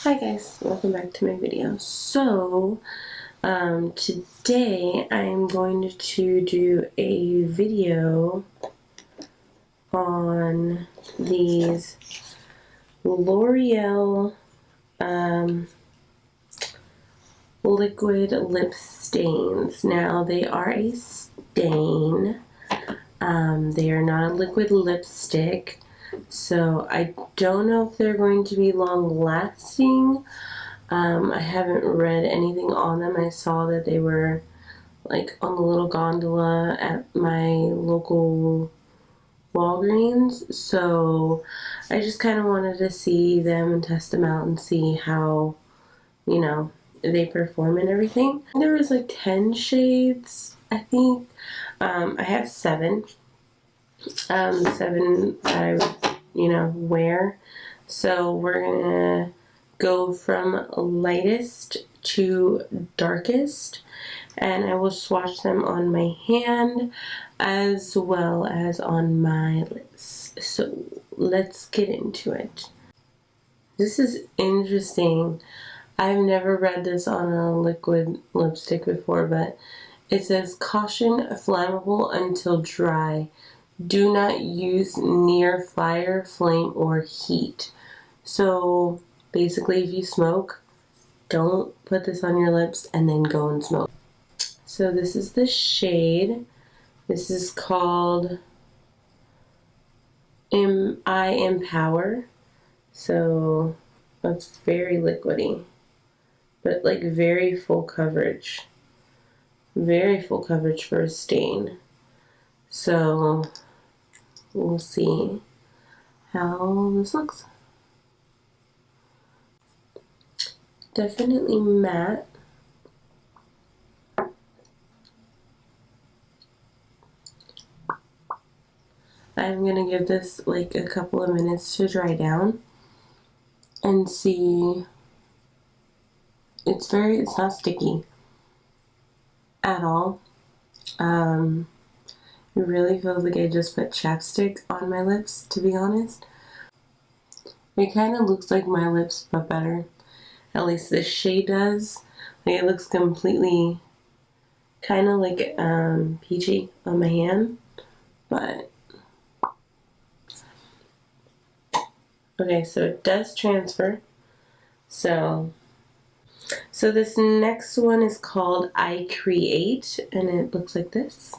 Hi guys, welcome back to my video. So, today I'm going to do a video on these L'Oreal liquid lip stains. Now, they are a stain. They are not a liquid lipstick. So I don't know if they're going to be long lasting. I haven't read anything on them. I saw that they were like on the little gondola at my local Walgreens. So I just kind of wanted to see them and test them out and see how, you know, they perform and everything. There was like 10 shades, I think. I have 7. 7 that I would, wear. So we're gonna go from lightest to darkest, and I will swatch them on my hand as well as on my lips. So let's get into it. This is interesting. I've never read this on a liquid lipstick before, but it says, caution, flammable until dry. Do not use near fire, flame, or heat. So basically, if you smoke, don't put this on your lips and then go and smoke. So this is the shade. This is called I Empower. So that's very liquidy, but like very full coverage. Very full coverage for a stain. So we'll see how this looks. Definitely matte. I'm gonna give this like a couple of minutes to dry down and see. It's not sticky at all. It really feels like I just put chapstick on my lips, to be honest. It kind of looks like my lips, but better. At least this shade does. Like, it looks completely kind of like peachy on my hand, but okay, so it does transfer. So this next one is called I Create, and it looks like this.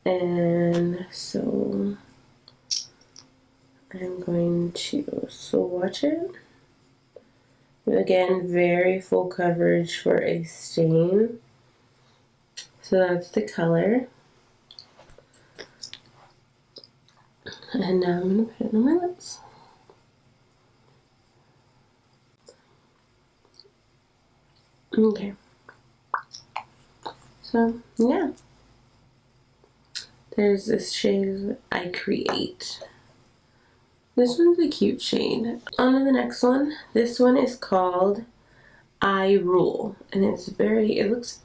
And so I'm going to swatch it. Again, very full coverage for a stain. So that's the color. And now I'm going to put it on my lips. Okay. So, yeah. There's this shade, I Create. This one's a cute shade. On to the next one. This one is called I Rule, and it looks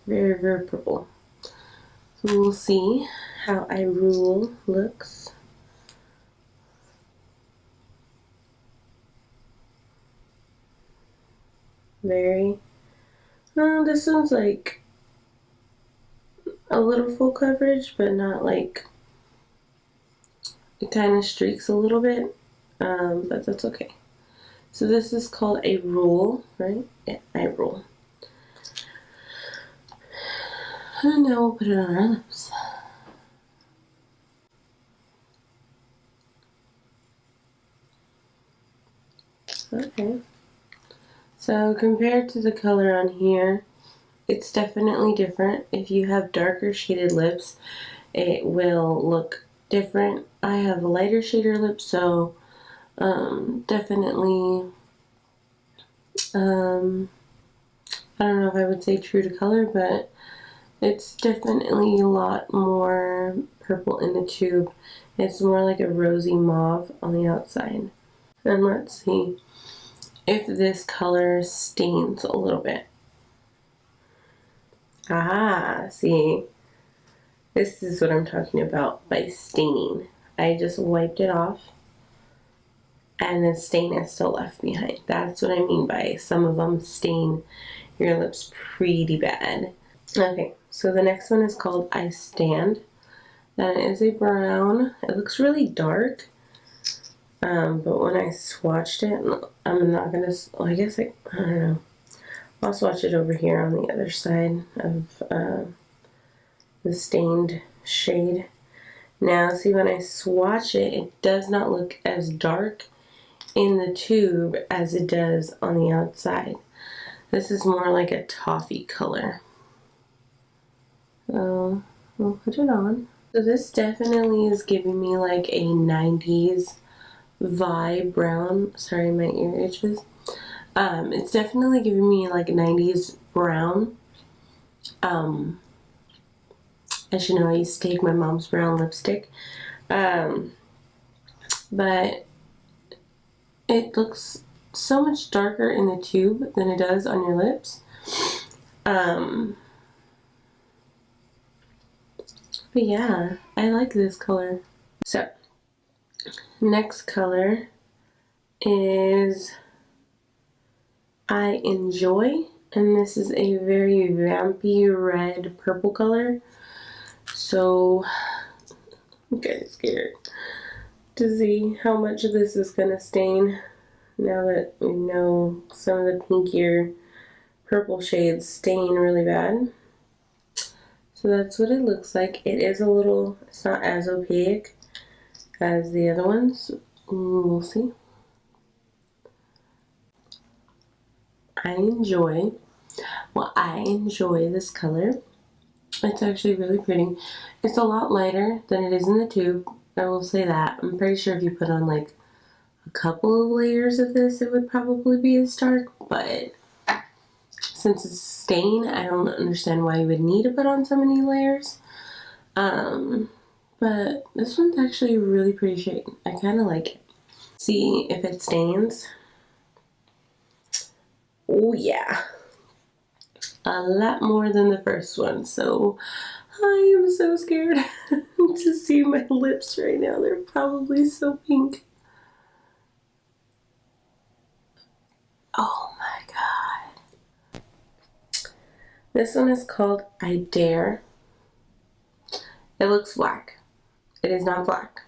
very, very purple. So we'll see how I Rule looks. This one's like a little full coverage, but not like, it kind of streaks a little bit, but that's okay. So this is called a Rule, right? Yeah, I Rule. And now we'll put it on our lips. Okay. So compared to the color on here, it's definitely different. If you have darker shaded lips, it will look different. I have a lighter shaded lips, so definitely, I don't know if I would say true to color, but it's definitely a lot more purple in the tube. It's more like a rosy mauve on the outside. And let's see if this color stains a little bit. Ah, see, this is what I'm talking about by staining. I just wiped it off and the stain is still left behind. That's what I mean by some of them stain your lips pretty bad. Okay, so the next one is called I Stand. That is a brown. It looks really dark. But when I swatched it, I'm not gonna, I guess I don't know. I'll swatch it over here on the other side of the stained shade. Now, see, when I swatch it, it does not look as dark in the tube as it does on the outside. This is more like a toffee color. So, we'll put it on. So this definitely is giving me like a 90s vibe brown. Sorry, my ear itches. It's definitely giving me like a 90s brown. As you know, I used to take my mom's brown lipstick. But it looks so much darker in the tube than it does on your lips. But yeah, I like this color. So, next color is I Enjoy, and this is a very vampy red purple color. So I'm kind of scared to see how much of this is gonna stain now that we know some of the pinkier purple shades stain really bad. So that's what it looks like. It is a little, it's not as opaque as the other ones. We'll see. I enjoy this color. It's actually really pretty. It's a lot lighter than it is in the tube. I will say that. I'm pretty sure if you put on like a couple of layers of this, it would probably be as dark, but since it's stain, I don't understand why you would need to put on so many layers. But this one's actually a really pretty shade. I kind of like it. See if it stains. Oh yeah. A lot more than the first one, so I am so scared to see my lips right now. They're probably so pink. Oh my god. This one is called I Dare. It looks black. It is not black.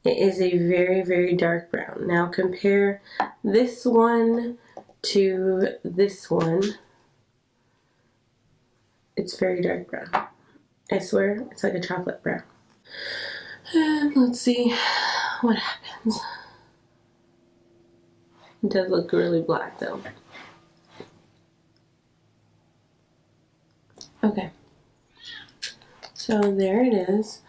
It is a very, very dark brown. Now compare this one to this one. It's very dark brown. I swear, it's like a chocolate brown. And let's see what happens. It does look really black though. Okay. So there it is.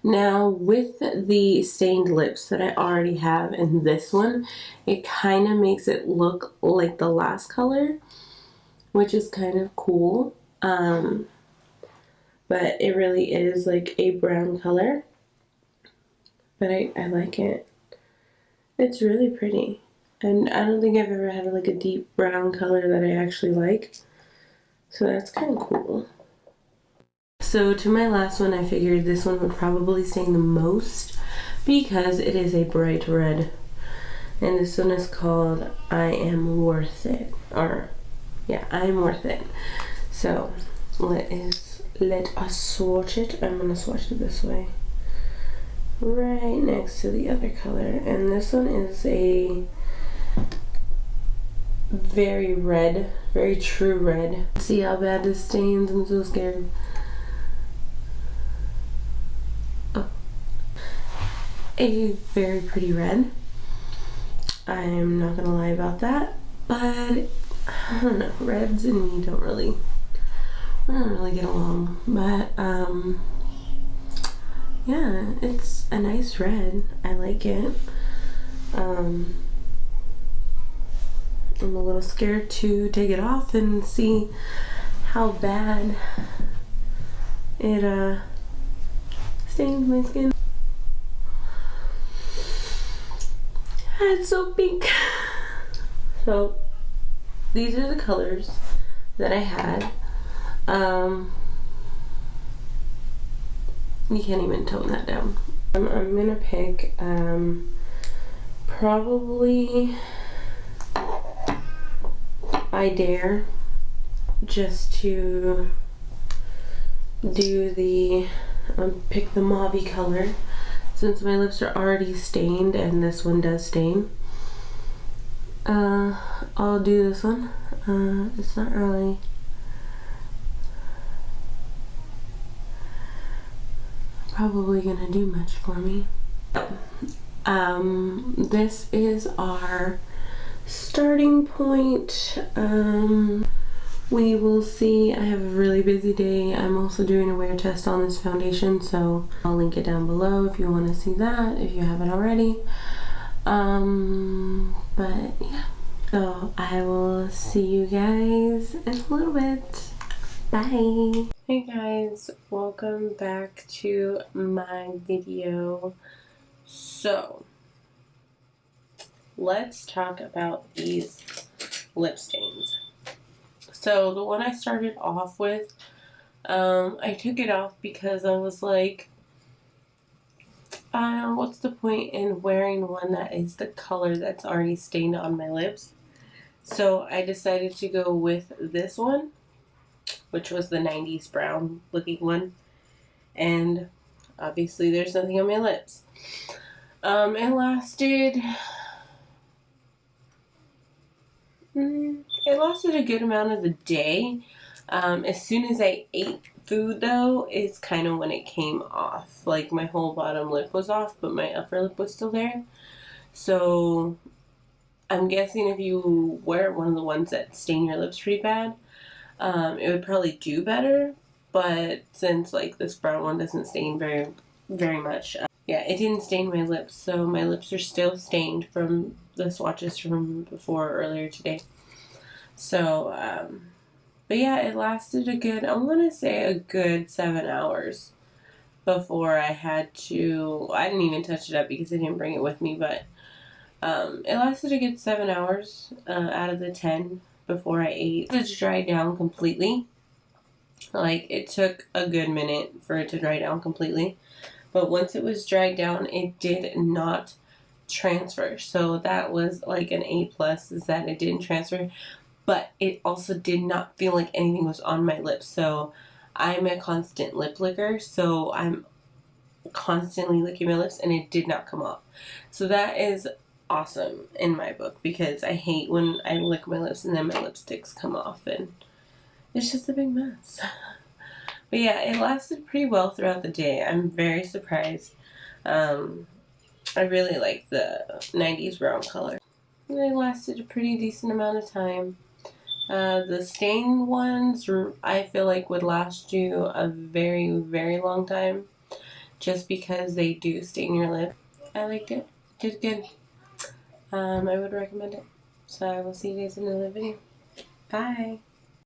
Now with the stained lips that I already have in this one, it kind of makes it look like the last color, which is kind of cool. But it really is like a brown color. But I like it. It's really pretty. And I don't think I've ever had like a deep brown color that I actually like. So that's kind of cool. So to my last one, I figured this one would probably stain the most because it is a bright red. And this one is called I Am Worth It. Or, yeah, I Am Worth It. So, let us swatch it. I'm going to swatch it this way. Right next to the other color. And this one is a very red, very true red. See how bad this stains? I'm so scared. Oh. A very pretty red. I'm not gonna lie about that, but I don't know, reds and me don't really get along. But yeah, it's a nice red. I like it. I'm a little scared to take it off and see how bad it stains my skin. It's so pink. So these are the colors that I had. You can't even tone that down. I'm gonna pick probably I Dare, just to do the pick the mauve color, since my lips are already stained and this one does stain. I'll do this one. It's not really probably gonna do much for me. This is our starting point. We will see. I have a really busy day. I'm also doing a wear test on this foundation, so I'll link it down below if you want to see that, if you haven't already. But yeah, so I will see you guys in a little bit. Bye. Hey guys, welcome back to my video. So let's talk about these lip stains. So the one I started off with, I took it off because I was like, what's the point in wearing one that is the color that's already stained on my lips? So I decided to go with this one, which was the 90s brown looking one. And obviously there's nothing on my lips. It lasted a good amount of the day. As soon as I ate food, though, is kind of when it came off. Like, my whole bottom lip was off, but my upper lip was still there. So I'm guessing if you wear one of the ones that stain your lips pretty bad, it would probably do better. But since, like, this brown one doesn't stain very, very much, yeah, it didn't stain my lips. So my lips are still stained from the swatches from before earlier today. So, but yeah, it lasted a good, I want to say a good 7 hours before I had to, I didn't even touch it up because I didn't bring it with me, but it lasted a good 7 hours out of the 10 before I ate. It dried down completely. Like, it took a good minute for it to dry down completely. But once it was dried down, it did not transfer. So that was like an A+, is that it didn't transfer. But it also did not feel like anything was on my lips. So I'm a constant lip licker, so I'm constantly licking my lips, and it did not come off. So that is awesome in my book, because I hate when I lick my lips and then my lipsticks come off, and it's just a big mess. But yeah, it lasted pretty well throughout the day. I'm very surprised. I really like the 90s brown color. They lasted a pretty decent amount of time. The stain ones, I feel like would last you a very, very long time, just because they do stain your lip. I liked it. Did good. I would recommend it. So I will see you guys in another video. Bye.